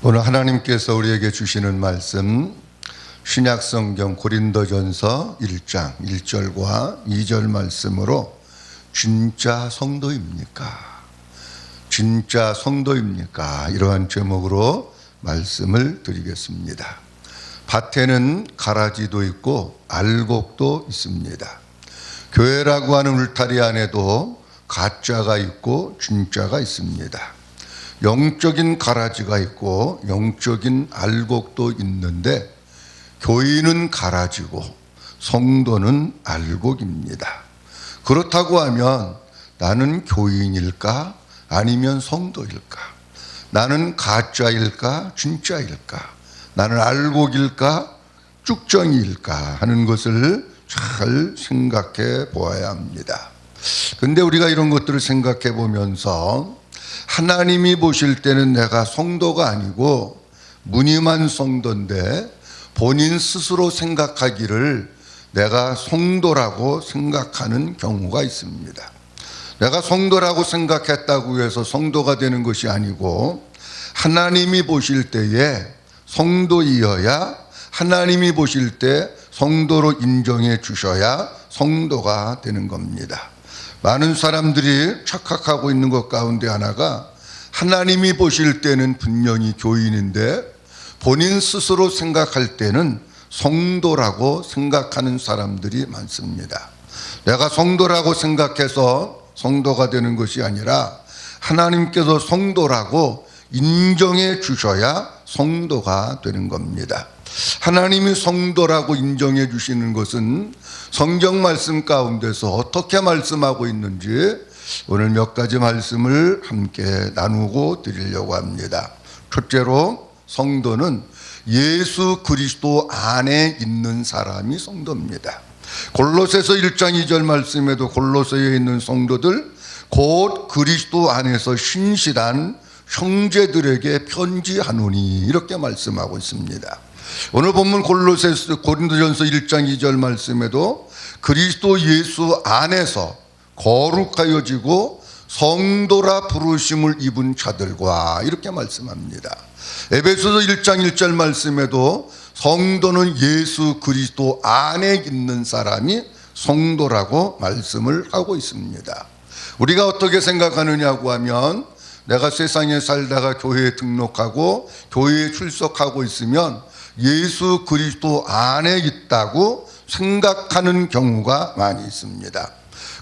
오늘 하나님께서 우리에게 주시는 말씀 신약성경 고린도전서 1장 1절과 2절 말씀으로 진짜 성도입니까? 진짜 성도입니까? 이러한 제목으로 말씀을 드리겠습니다. 밭에는 가라지도 있고 알곡도 있습니다. 교회라고 하는 울타리 안에도 가짜가 있고 진짜가 있습니다. 영적인 가라지가 있고 영적인 알곡도 있는데 교인은 가라지고 성도는 알곡입니다. 그렇다고 하면 나는 교인일까 아니면 성도일까? 나는 가짜일까 진짜일까? 나는 알곡일까 쭉정이일까 하는 것을 잘 생각해 보아야 합니다. 근데 우리가 이런 것들을 생각해 보면서 하나님이 보실 때는 내가 성도가 아니고 무늬만 성도인데 본인 스스로 생각하기를 내가 성도라고 생각하는 경우가 있습니다. 내가 성도라고 생각했다고 해서 성도가 되는 것이 아니고 하나님이 보실 때에 성도이어야 하나님이 보실 때 성도로 인정해 주셔야 성도가 되는 겁니다. 많은 사람들이 착각하고 있는 것 가운데 하나가 하나님이 보실 때는 분명히 교인인데 본인 스스로 생각할 때는 성도라고 생각하는 사람들이 많습니다. 내가 성도라고 생각해서 성도가 되는 것이 아니라 하나님께서 성도라고 인정해 주셔야 성도가 되는 겁니다. 하나님이 성도라고 인정해 주시는 것은 성경 말씀 가운데서 어떻게 말씀하고 있는지 오늘 몇 가지 말씀을 함께 나누고 드리려고 합니다. 첫째로 성도는 예수 그리스도 안에 있는 사람이 성도입니다. 골로새서 1장 2절 말씀에도 골로새에 있는 성도들 곧 그리스도 안에서 신실한 형제들에게 편지하노니 이렇게 말씀하고 있습니다. 오늘 본문 고린도전서 1장 2절 말씀에도 그리스도 예수 안에서 거룩하여지고 성도라 부르심을 입은 자들과 이렇게 말씀합니다. 에베소서 1장 1절 말씀에도 성도는 예수 그리스도 안에 있는 사람이 성도라고 말씀을 하고 있습니다. 우리가 어떻게 생각하느냐고 하면 내가 세상에 살다가 교회에 등록하고 교회에 출석하고 있으면 예수 그리스도 안에 있다고 생각하는 경우가 많이 있습니다.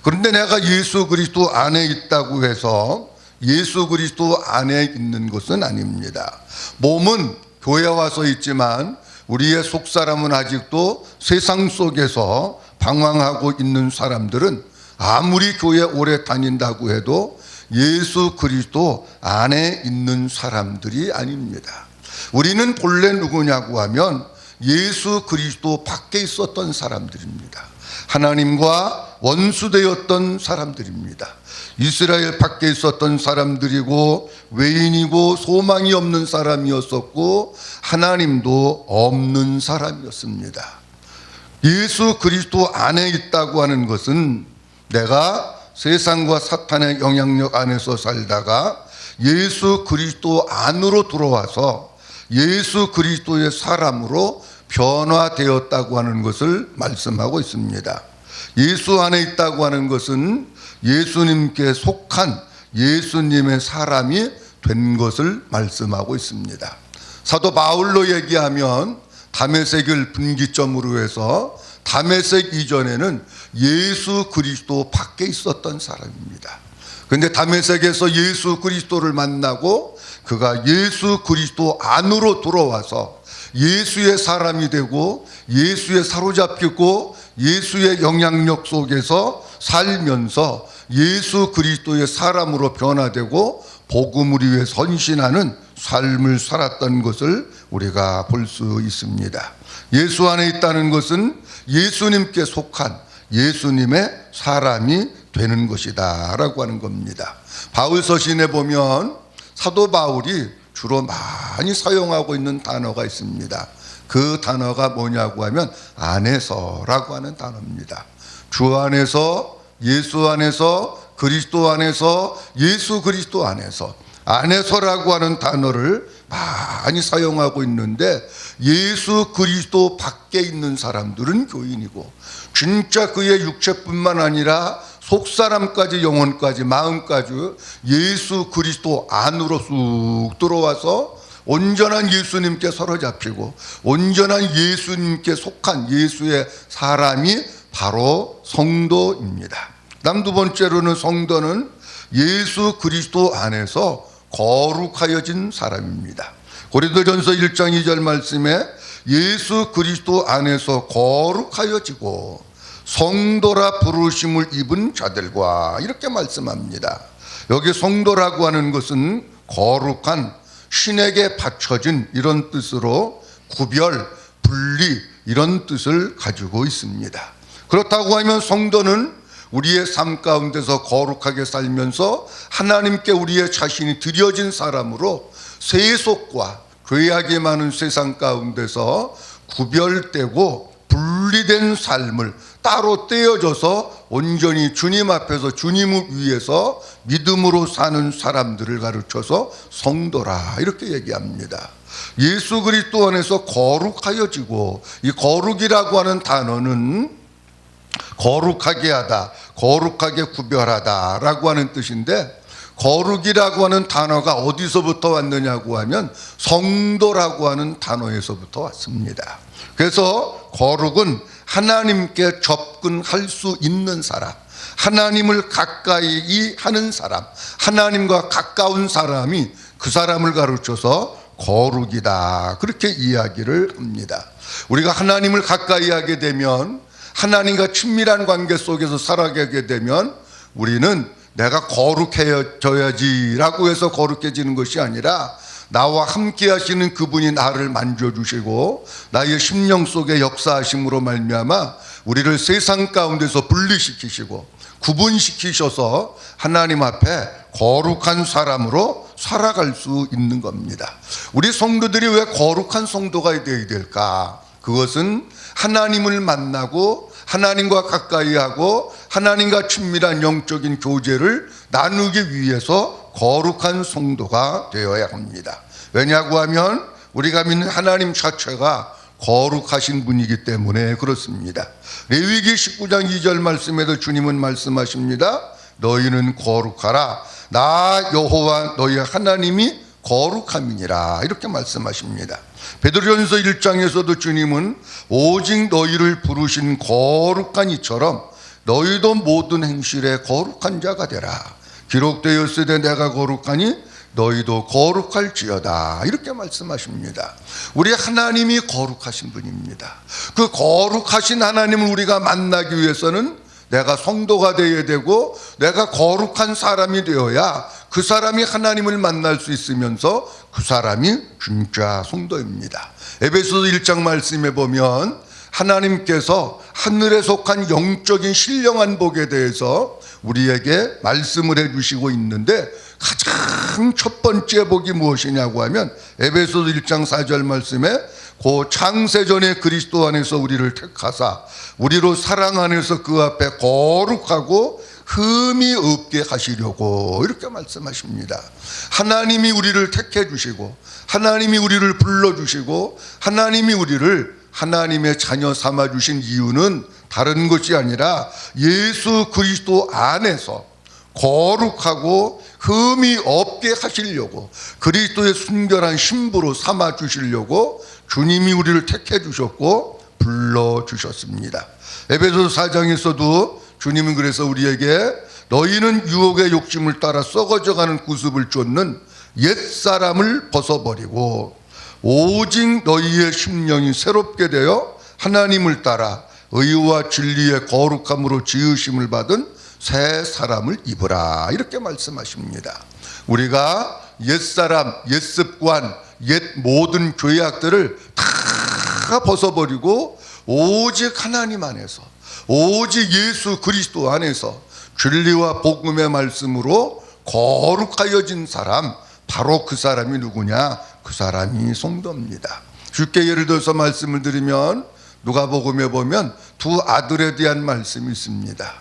그런데 내가 예수 그리스도 안에 있다고 해서 예수 그리스도 안에 있는 것은 아닙니다. 몸은 교회에 와서 있지만 우리의 속사람은 아직도 세상 속에서 방황하고 있는 사람들은 아무리 교회 오래 다닌다고 해도 예수 그리스도 안에 있는 사람들이 아닙니다. 우리는 본래 누구냐고 하면 예수 그리스도 밖에 있었던 사람들입니다. 하나님과 원수되었던 사람들입니다. 이스라엘 밖에 있었던 사람들이고 외인이고 소망이 없는 사람이었었고 하나님도 없는 사람이었습니다. 예수 그리스도 안에 있다고 하는 것은 내가 세상과 사탄의 영향력 안에서 살다가 예수 그리스도 안으로 들어와서 예수 그리스도의 사람으로 변화되었다고 하는 것을 말씀하고 있습니다. 예수 안에 있다고 하는 것은 예수님께 속한 예수님의 사람이 된 것을 말씀하고 있습니다. 사도 바울로 얘기하면 다메섹을 분기점으로 해서 다메섹 이전에는 예수 그리스도 밖에 있었던 사람입니다. 그런데 다메섹에서 예수 그리스도를 만나고 그가 예수 그리스도 안으로 들어와서 예수의 사람이 되고 예수에 사로잡히고 예수의 영향력 속에서 살면서 예수 그리스도의 사람으로 변화되고 복음을 위해 헌신하는 삶을 살았던 것을 우리가 볼 수 있습니다. 예수 안에 있다는 것은 예수님께 속한 예수님의 사람이 되는 것이다 라고 하는 겁니다. 바울 서신에 보면 사도 바울이 주로 많이 사용하고 있는 단어가 있습니다. 그 단어가 뭐냐고 하면 안에서라고 하는 단어입니다. 주 안에서 예수 안에서 그리스도 안에서 예수 그리스도 안에서 안에서라고 하는 단어를 많이 사용하고 있는데, 예수 그리스도 밖에 있는 사람들은 교인이고, 진짜 그의 육체뿐만 아니라 속사람까지, 영혼까지, 마음까지 예수 그리스도 안으로 쑥 들어와서 온전한 예수님께 사로잡히고 온전한 예수님께 속한 예수의 사람이 바로 성도입니다. 다음 두 번째로는 성도는 예수 그리스도 안에서 거룩하여진 사람입니다. 고린도전서 1장 2절 말씀에 예수 그리스도 안에서 거룩하여지고 성도라 부르심을 입은 자들과, 이렇게 말씀합니다. 여기 성도라고 하는 것은 거룩한, 신에게 바쳐진, 이런 뜻으로 구별, 분리, 이런 뜻을 가지고 있습니다. 그렇다고 하면 성도는 우리의 삶 가운데서 거룩하게 살면서 하나님께 우리의 자신이 드려진 사람으로 세속과 죄악이 많은 세상 가운데서 구별되고 분리된 삶을 따로 떼어져서 온전히 주님 앞에서 주님을 위해서 믿음으로 사는 사람들을 가르쳐서 성도라, 이렇게 얘기합니다. 예수 그리스도 안에서 거룩하여지고, 이 거룩이라고 하는 단어는 거룩하게 하다, 거룩하게 구별하다 라고 하는 뜻인데, 거룩이라고 하는 단어가 어디서부터 왔느냐고 하면 성도라고 하는 단어에서부터 왔습니다. 그래서 거룩은 하나님께 접근할 수 있는 사람, 하나님을 가까이 하는 사람, 하나님과 가까운 사람이 그 사람을 가르쳐서 거룩이다, 그렇게 이야기를 합니다. 우리가 하나님을 가까이 하게 되면, 하나님과 친밀한 관계 속에서 살아가게 되면 우리는 내가 거룩해져야지라고 해서 거룩해지는 것이 아니라, 나와 함께 하시는 그분이 나를 만져주시고 나의 심령 속에 역사하심으로 말미암아 우리를 세상 가운데서 분리시키시고 구분시키셔서 하나님 앞에 거룩한 사람으로 살아갈 수 있는 겁니다. 우리 성도들이 왜 거룩한 성도가 되어야 될까? 그것은 하나님을 만나고 하나님과 가까이 하고 하나님과 친밀한 영적인 교제를 나누기 위해서 거룩한 성도가 되어야 합니다. 왜냐고 하면 우리가 믿는 하나님 자체가 거룩하신 분이기 때문에 그렇습니다. 레위기 19장 2절 말씀에도 주님은 말씀하십니다. 너희는 거룩하라. 나 여호와 너희 하나님이 거룩함이니라, 이렇게 말씀하십니다. 베드로전서 1장에서도 주님은 오직 너희를 부르신 거룩한 이처럼 너희도 모든 행실에 거룩한 자가 되라. 기록되었으되 내가 거룩하니 너희도 거룩할지어다, 이렇게 말씀하십니다. 우리 하나님이 거룩하신 분입니다. 그 거룩하신 하나님을 우리가 만나기 위해서는 내가 성도가 되어야 되고 내가 거룩한 사람이 되어야 그 사람이 하나님을 만날 수 있으면서 그 사람이 진짜 성도입니다. 에베소서 1장 말씀에 보면 하나님께서 하늘에 속한 영적인 신령한 복에 대해서 우리에게 말씀을 해주시고 있는데, 가장 첫 번째 복이 무엇이냐고 하면 에베소서 1장 4절 말씀에 고 창세전에 그리스도 안에서 우리를 택하사 우리로 사랑 안에서 그 앞에 거룩하고 흠이 없게 하시려고, 이렇게 말씀하십니다. 하나님이 우리를 택해 주시고 하나님이 우리를 불러주시고 하나님이 우리를 하나님의 자녀 삼아 주신 이유는 다른 것이 아니라 예수 그리스도 안에서 거룩하고 흠이 없게 하시려고, 그리스도의 순결한 신부로 삼아 주시려고 주님이 우리를 택해 주셨고 불러 주셨습니다. 에베소서 4장에서도 주님은 그래서 우리에게 너희는 유혹의 욕심을 따라 썩어져가는 구습을 쫓는 옛사람을 벗어버리고 오직 너희의 심령이 새롭게 되어 하나님을 따라 의와 진리의 거룩함으로 지으심을 받은 새 사람을 입으라, 이렇게 말씀하십니다. 우리가 옛사람, 옛습관, 옛 모든 죄악들을 다 벗어버리고 오직 하나님 안에서, 오직 예수 그리스도 안에서 진리와 복음의 말씀으로 거룩하여진 사람, 바로 그 사람이 누구냐? 그 사람이 성도입니다. 쉽게 예를 들어서 말씀을 드리면 누가복음에 보면 두 아들에 대한 말씀이 있습니다.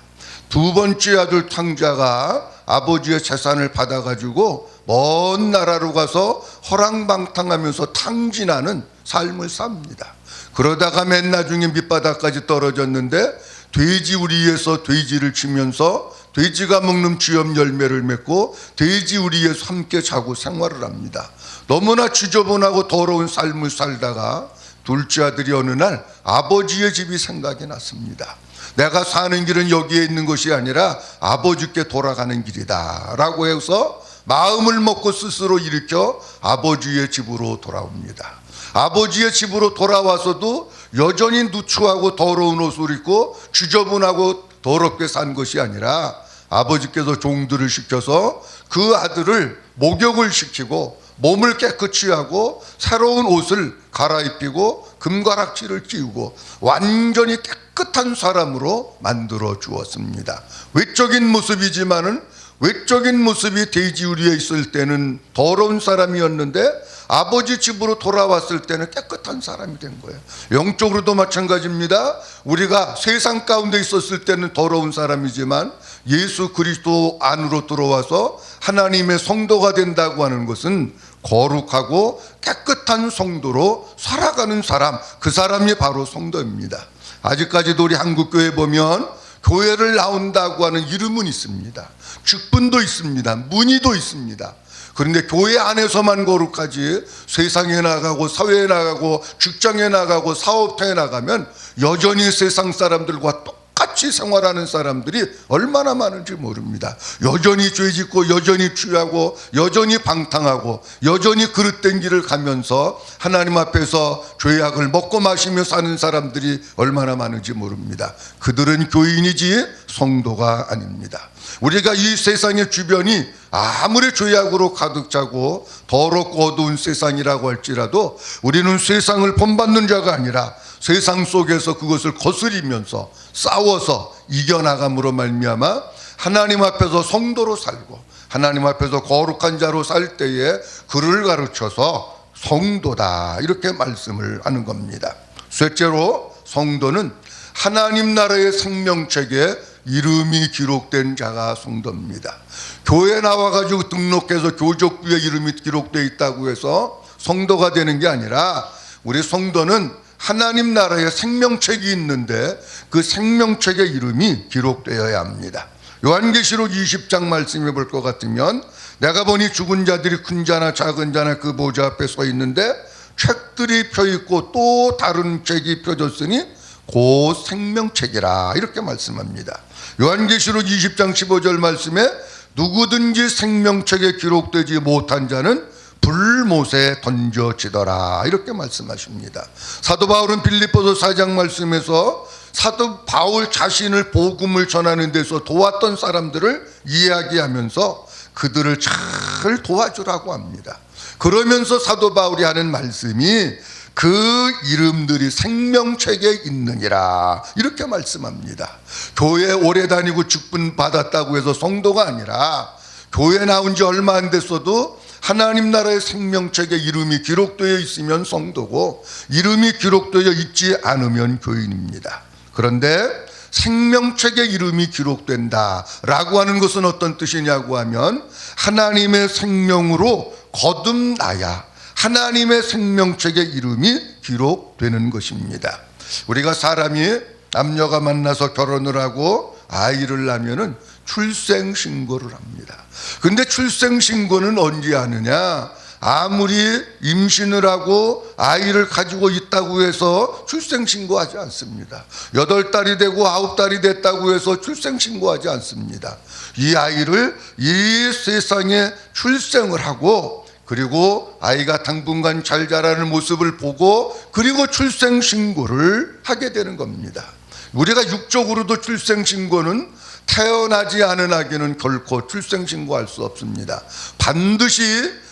두 번째 아들 탕자가 아버지의 재산을 받아가지고 먼 나라로 가서 허랑방탕하면서 탕진하는 삶을 삽니다. 그러다가 맨 나중에 밑바닥까지 떨어졌는데 돼지우리에서 돼지를 치면서 돼지가 먹는 쥐염 열매를 맺고 돼지우리에서 함께 자고 생활을 합니다. 너무나 지저분하고 더러운 삶을 살다가 둘째 아들이 어느 날 아버지의 집이 생각이 났습니다. 내가 사는 길은 여기에 있는 것이 아니라 아버지께 돌아가는 길이다 라고 해서 마음을 먹고 스스로 일으켜 아버지의 집으로 돌아옵니다. 아버지의 집으로 돌아와서도 여전히 누추하고 더러운 옷을 입고 지저분하고 더럽게 산 것이 아니라 아버지께서 종들을 시켜서 그 아들을 목욕을 시키고 몸을 깨끗이 하고 새로운 옷을 갈아입히고 금가락지를 끼우고 완전히 깨끗한 사람으로 만들어 주었습니다. 외적인 모습이지만은 외적인 모습이 돼지우리에 있을 때는 더러운 사람이었는데 아버지 집으로 돌아왔을 때는 깨끗한 사람이 된 거예요. 영적으로도 마찬가지입니다. 우리가 세상 가운데 있었을 때는 더러운 사람이지만 예수 그리스도 안으로 들어와서 하나님의 성도가 된다고 하는 것은 거룩하고 깨끗한 성도로 살아가는 사람, 그 사람이 바로 성도입니다. 아직까지도 우리 한국교회 보면 교회를 나온다고 하는 이름은 있습니다. 직분도 있습니다. 문의도 있습니다. 그런데 교회 안에서만 거룩하지 세상에 나가고 사회에 나가고 직장에 나가고 사업터에 나가면 여전히 세상 사람들과 똑같이 생활하는 사람들이 얼마나 많은지 모릅니다. 여전히 죄짓고 여전히 취하고 여전히 방탕하고 여전히 그릇된 길을 가면서 하나님 앞에서 죄악을 먹고 마시며 사는 사람들이 얼마나 많은지 모릅니다. 그들은 교인이지 성도가 아닙니다. 우리가 이 세상의 주변이 아무리 죄악으로 가득 차고 더럽고 어두운 세상이라고 할지라도 우리는 세상을 본받는 자가 아니라 세상 속에서 그것을 거스리면서 싸워서 이겨나감으로 말미암아 하나님 앞에서 성도로 살고 하나님 앞에서 거룩한 자로 살 때에 그를 가르쳐서 성도다 이렇게 말씀을 하는 겁니다. 셋째로 성도는 하나님 나라의 생명책에 이름이 기록된 자가 성도입니다. 교회 나와가지고 등록해서 교족부에 이름이 기록되어 있다고 해서 성도가 되는 게 아니라 우리 성도는 하나님 나라의 생명책이 있는데 그 생명책에 이름이 기록되어야 합니다. 요한계시록 20장 말씀해 볼 것 같으면 내가 보니 죽은 자들이 큰 자나 작은 자나 그 보좌 앞에 서 있는데 책들이 펴있고 또 다른 책이 펴졌으니 곧 생명책이라 이렇게 말씀합니다. 요한계시록 20장 15절 말씀에 누구든지 생명책에 기록되지 못한 자는 불못에 던져지더라 이렇게 말씀하십니다. 사도 바울은 빌립보서 4장 말씀에서 사도 바울 자신을 복음을 전하는 데서 도왔던 사람들을 이야기하면서 그들을 잘 도와주라고 합니다. 그러면서 사도 바울이 하는 말씀이 그 이름들이 생명책에 있느니라 이렇게 말씀합니다. 교회 오래 다니고 직분 받았다고 해서 성도가 아니라 교회 나온 지 얼마 안 됐어도 하나님 나라의 생명책에 이름이 기록되어 있으면 성도고 이름이 기록되어 있지 않으면 교인입니다. 그런데 생명책에 이름이 기록된다라고 하는 것은 어떤 뜻이냐고 하면 하나님의 생명으로 거듭나야 하나님의 생명책에 이름이 기록되는 것입니다. 우리가 사람이 남녀가 만나서 결혼을 하고 아이를 낳으면은 출생신고를 합니다. 근데 출생신고는 언제 하느냐? 아무리 임신을 하고 아이를 가지고 있다고 해서 출생신고하지 않습니다. 8달이 되고 9달이 됐다고 해서 출생신고하지 않습니다. 이 아이를 이 세상에 출생을 하고 그리고 아이가 당분간 잘 자라는 모습을 보고 그리고 출생신고를 하게 되는 겁니다. 우리가 육적으로도 출생신고는 태어나지 않은 아기는 결코 출생신고할 수 없습니다. 반드시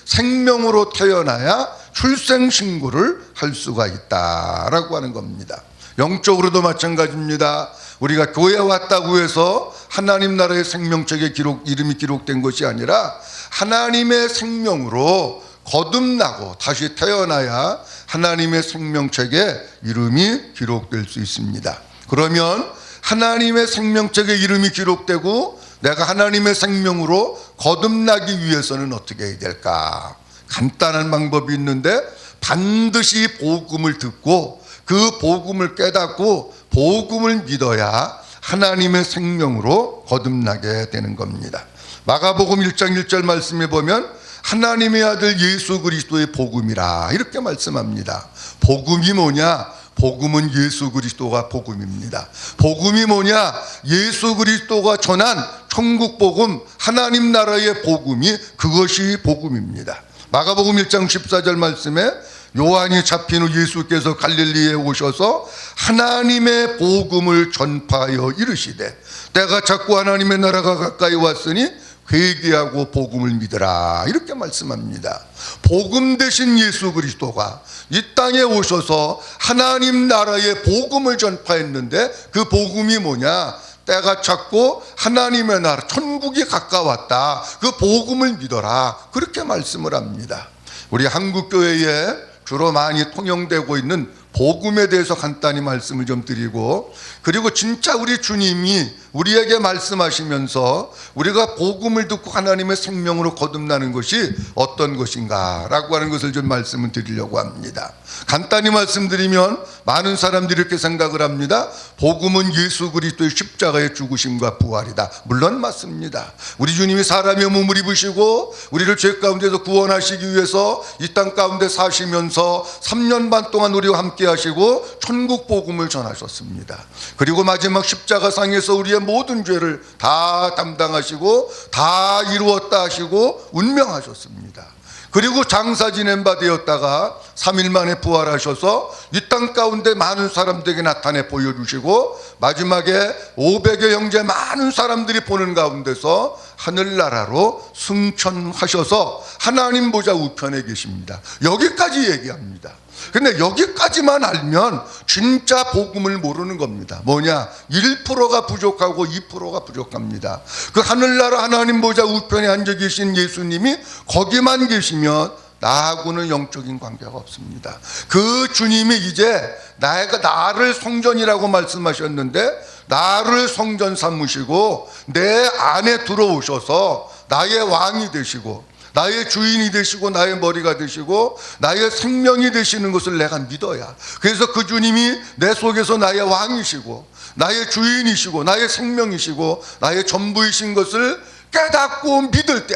생명으로 태어나야 출생신고를 할 수가 있다라고 하는 겁니다. 영적으로도 마찬가지입니다. 우리가 교회에 왔다고 해서 하나님 나라의 생명책에 이름이 기록된 것이 아니라 하나님의 생명으로 거듭나고 다시 태어나야 하나님의 생명책에 이름이 기록될 수 있습니다. 그러면 하나님의 생명책에 이름이 기록되고 내가 하나님의 생명으로 거듭나기 위해서는 어떻게 해야 될까? 간단한 방법이 있는데 반드시 복음을 듣고 그 복음을 깨닫고 복음을 믿어야 하나님의 생명으로 거듭나게 되는 겁니다. 마가복음 1장 1절 말씀에 보면 하나님의 아들 예수 그리스도의 복음이라 이렇게 말씀합니다. 복음이 뭐냐? 복음은 예수 그리스도가 복음입니다. 복음이 뭐냐? 예수 그리스도가 전한 천국 복음, 하나님 나라의 복음이 그것이 복음입니다. 마가복음 1장 14절 말씀에 요한이 잡힌 후 예수께서 갈릴리에 오셔서 하나님의 복음을 전파하여 이르시되 때가 찼고 하나님의 나라가 가까이 왔으니 회개하고 복음을 믿으라 이렇게 말씀합니다. 복음 대신 예수 그리스도가 이 땅에 오셔서 하나님 나라의 복음을 전파했는데 그 복음이 뭐냐? 때가 찼고 하나님의 나라 천국이 가까웠다. 그 복음을 믿어라 그렇게 말씀을 합니다. 우리 한국교회에 주로 많이 통용되고 있는 복음에 대해서 간단히 말씀을 좀 드리고, 그리고 진짜 우리 주님이 우리에게 말씀하시면서 우리가 복음을 듣고 하나님의 생명으로 거듭나는 것이 어떤 것인가 라고 하는 것을 좀 말씀을 드리려고 합니다. 간단히 말씀드리면 많은 사람들이 이렇게 생각을 합니다. 복음은 예수 그리스도의 십자가의 죽으심과 부활이다. 물론 맞습니다. 우리 주님이 사람의 몸을 입으시고 우리를 죄 가운데서 구원하시기 위해서 이 땅 가운데 사시면서 3년 반 동안 우리와 함께 하시고 천국 복음을 전하셨습니다. 그리고 마지막 십자가상에서 우리의 모든 죄를 다 담당하시고 다 이루었다 하시고 운명하셨습니다. 그리고 장사 지낸 바 되었다가 3일 만에 부활하셔서 이 땅 가운데 많은 사람들에게 나타내 보여주시고 마지막에 500의 형제 많은 사람들이 보는 가운데서 하늘나라로 승천하셔서 하나님 보좌 우편에 계십니다. 여기까지 얘기합니다. 근데 여기까지만 알면 진짜 복음을 모르는 겁니다. 뭐냐? 1%가 부족하고 2%가 부족합니다. 그 하늘나라 하나님 보좌 우편에 앉아 계신 예수님이 거기만 계시면 나하고는 영적인 관계가 없습니다. 그 주님이 이제 나를 성전이라고 말씀하셨는데 나를 성전 삼으시고 내 안에 들어오셔서 나의 왕이 되시고 나의 주인이 되시고 나의 머리가 되시고 나의 생명이 되시는 것을 내가 믿어야, 그래서 그 주님이 내 속에서 나의 왕이시고 나의 주인이시고 나의 생명이시고 나의 전부이신 것을 깨닫고 믿을 때,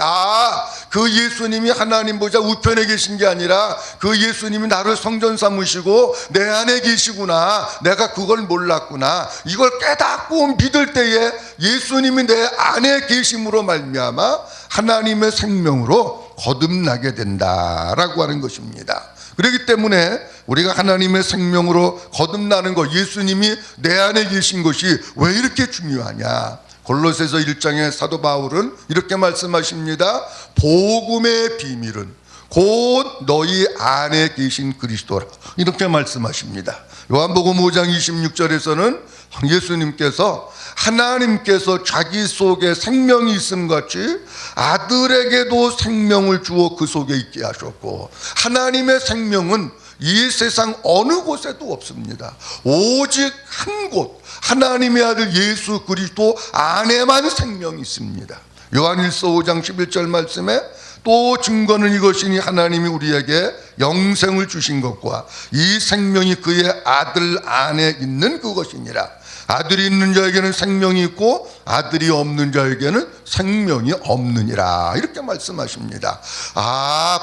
그 예수님이 하나님 보좌 우편에 계신 게 아니라 그 예수님이 나를 성전 삼으시고 내 안에 계시구나, 내가 그걸 몰랐구나, 이걸 깨닫고 믿을 때에 예수님이 내 안에 계심으로 말미암아 하나님의 생명으로 거듭나게 된다라고 하는 것입니다. 그렇기 때문에 우리가 하나님의 생명으로 거듭나는 것, 예수님이 내 안에 계신 것이 왜 이렇게 중요하냐? 골로새서 1장의 사도 바울은 이렇게 말씀하십니다. 복음의 비밀은 곧 너희 안에 계신 그리스도라, 이렇게 말씀하십니다. 요한복음 5장 26절에서는 예수님께서 하나님께서 자기 속에 생명이 있음 같이 아들에게도 생명을 주어 그 속에 있게 하셨고, 하나님의 생명은 이 세상 어느 곳에도 없습니다. 오직 한 곳, 하나님의 아들 예수 그리스도 안에만 생명이 있습니다. 요한일서 5장 11절 말씀에 또 증거는 이것이니 하나님이 우리에게 영생을 주신 것과 이 생명이 그의 아들 안에 있는 그것이니라. 아들이 있는 자에게는 생명이 있고 아들이 없는 자에게는 생명이 없느니라, 이렇게 말씀하십니다.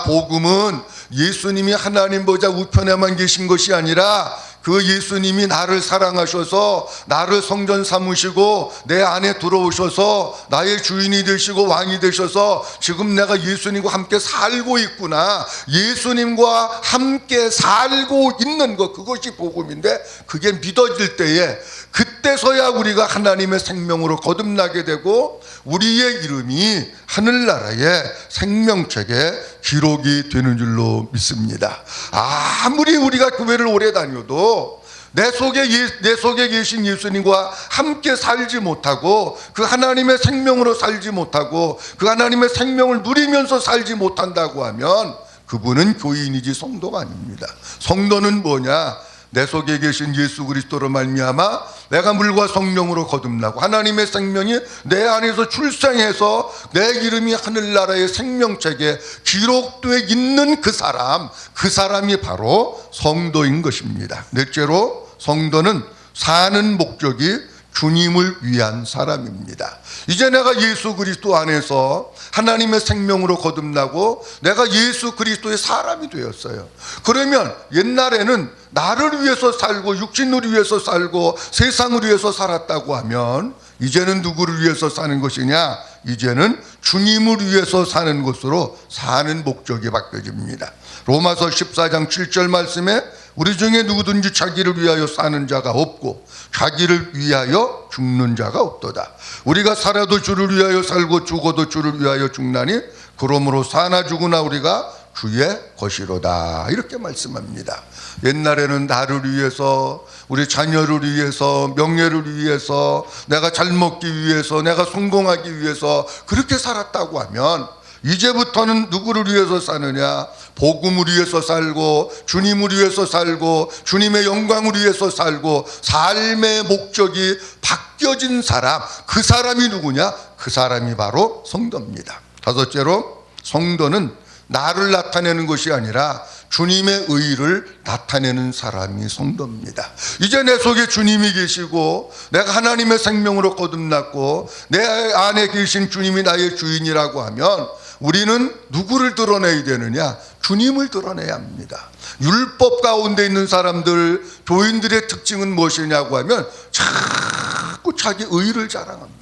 복음은 예수님이 하나님 보좌 우편에만 계신 것이 아니라 그 예수님이 나를 사랑하셔서 나를 성전 삼으시고 내 안에 들어오셔서 나의 주인이 되시고 왕이 되셔서 지금 내가 예수님과 함께 살고 있구나, 예수님과 함께 살고 있는 것, 그것이 복음인데 그게 믿어질 때에 그때서야 우리가 하나님의 생명으로 거듭나게 되고 우리의 이름이 하늘나라의 생명책에 기록이 되는 줄로 믿습니다. 아무리 우리가 교회를 오래 다녀도 내 속에 계신 예수님과 함께 살지 못하고 그 하나님의 생명으로 살지 못하고 그 하나님의 생명을 누리면서 살지 못한다고 하면 그분은 교인이지 성도가 아닙니다. 성도는 뭐냐? 내 속에 계신 예수 그리스도로 말미암아 내가 물과 성령으로 거듭나고 하나님의 생명이 내 안에서 출생해서 내 이름이 하늘나라의 생명책에 기록되어 있는 그 사람이 바로 성도인 것입니다. 넷째로 성도는 사는 목적이 주님을 위한 사람입니다. 이제 내가 예수 그리스도 안에서 하나님의 생명으로 거듭나고 내가 예수 그리스도의 사람이 되었어요. 그러면 옛날에는 나를 위해서 살고 육신을 위해서 살고 세상을 위해서 살았다고 하면 이제는 누구를 위해서 사는 것이냐? 이제는 주님을 위해서 사는 것으로 사는 목적이 바뀌어집니다. 로마서 14장 7절 말씀에 우리 중에 누구든지 자기를 위하여 사는 자가 없고 자기를 위하여 죽는 자가 없도다. 우리가 살아도 주를 위하여 살고 죽어도 주를 위하여 죽나니 그러므로 사나 죽으나 우리가 주의 것이로다. 이렇게 말씀합니다. 옛날에는 나를 위해서, 우리 자녀를 위해서, 명예를 위해서, 내가 잘 먹기 위해서, 내가 성공하기 위해서 그렇게 살았다고 하면 이제부터는 누구를 위해서 사느냐? 복음을 위해서 살고 주님을 위해서 살고 주님의 영광을 위해서 살고 삶의 목적이 바뀌어진 사람, 그 사람이 누구냐? 그 사람이 바로 성도입니다. 다섯째로 성도는 나를 나타내는 것이 아니라 주님의 의를 나타내는 사람이 성도입니다. 이제 내 속에 주님이 계시고 내가 하나님의 생명으로 거듭났고 내 안에 계신 주님이 나의 주인이라고 하면 우리는 누구를 드러내야 되느냐? 주님을 드러내야 합니다. 율법 가운데 있는 사람들, 교인들의 특징은 무엇이냐고 하면 자꾸 자기 의를 자랑합니다.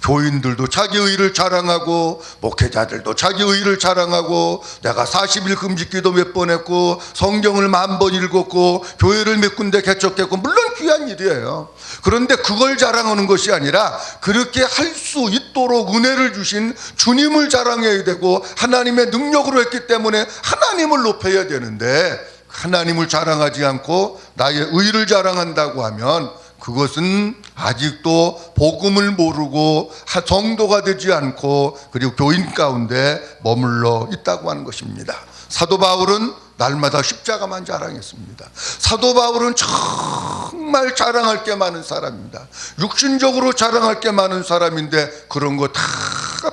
교인들도 자기 의를 자랑하고 목회자들도 자기 의를 자랑하고 내가 40일 금식기도 몇 번 했고 성경을 10,000번 읽었고 교회를 몇 군데 개척했고 물론 귀한 일이에요. 그런데 그걸 자랑하는 것이 아니라 그렇게 할 수 있도록 은혜를 주신 주님을 자랑해야 되고 하나님의 능력으로 했기 때문에 하나님을 높여야 되는데 하나님을 자랑하지 않고 나의 의를 자랑한다고 하면 그것은 아직도 복음을 모르고 성도가 되지 않고 그리고 교인 가운데 머물러 있다고 하는 것입니다. 사도 바울은 날마다 십자가만 자랑했습니다. 사도 바울은 정말 자랑할 게 많은 사람입니다. 육신적으로 자랑할 게 많은 사람인데 그런 거 다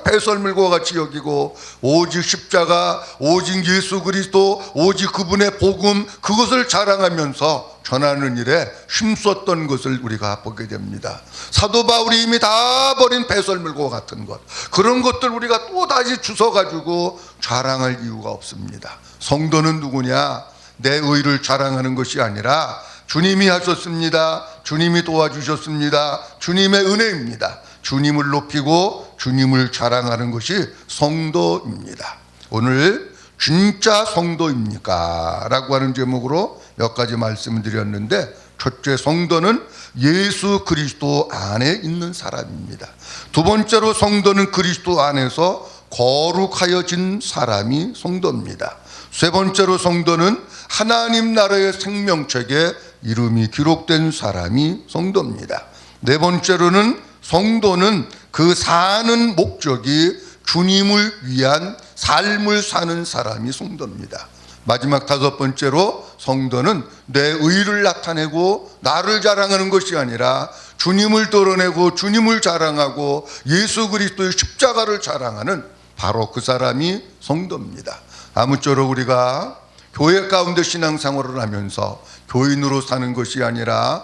배설물과 같이 여기고 오직 십자가, 오직 예수 그리스도, 오직 그분의 복음, 그것을 자랑하면서 전하는 일에 힘썼던 것을 우리가 보게 됩니다. 사도 바울이 이미 다 버린 배설물과 같은 것, 그런 것들 우리가 또 다시 주워가지고 자랑할 이유가 없습니다. 성도는 누구냐? 내 의를 자랑하는 것이 아니라 주님이 하셨습니다. 주님이 도와주셨습니다. 주님의 은혜입니다. 주님을 높이고 주님을 자랑하는 것이 성도입니다. 오늘 진짜 성도입니까? 라고 하는 제목으로 몇 가지 말씀을 드렸는데, 첫째, 성도는 예수 그리스도 안에 있는 사람입니다. 두 번째로, 성도는 그리스도 안에서 거룩하여진 사람이 성도입니다. 세 번째로, 성도는 하나님 나라의 생명책에 이름이 기록된 사람이 성도입니다. 네 번째로는, 성도는 그 사는 목적이 주님을 위한 삶을 사는 사람이 성도입니다. 마지막 다섯 번째로, 성도는 내 의를 나타내고 나를 자랑하는 것이 아니라 주님을 드러내고 주님을 자랑하고 예수 그리스도의 십자가를 자랑하는 바로 그 사람이 성도입니다. 아무쪼록 우리가 교회 가운데 신앙생활을 하면서 교인으로 사는 것이 아니라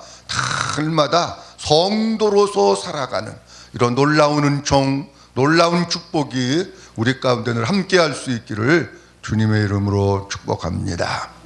날마다 성도로서 살아가는 이런 놀라운 은총, 놀라운 축복이 우리 가운데 늘 함께할 수 있기를 주님의 이름으로 축복합니다.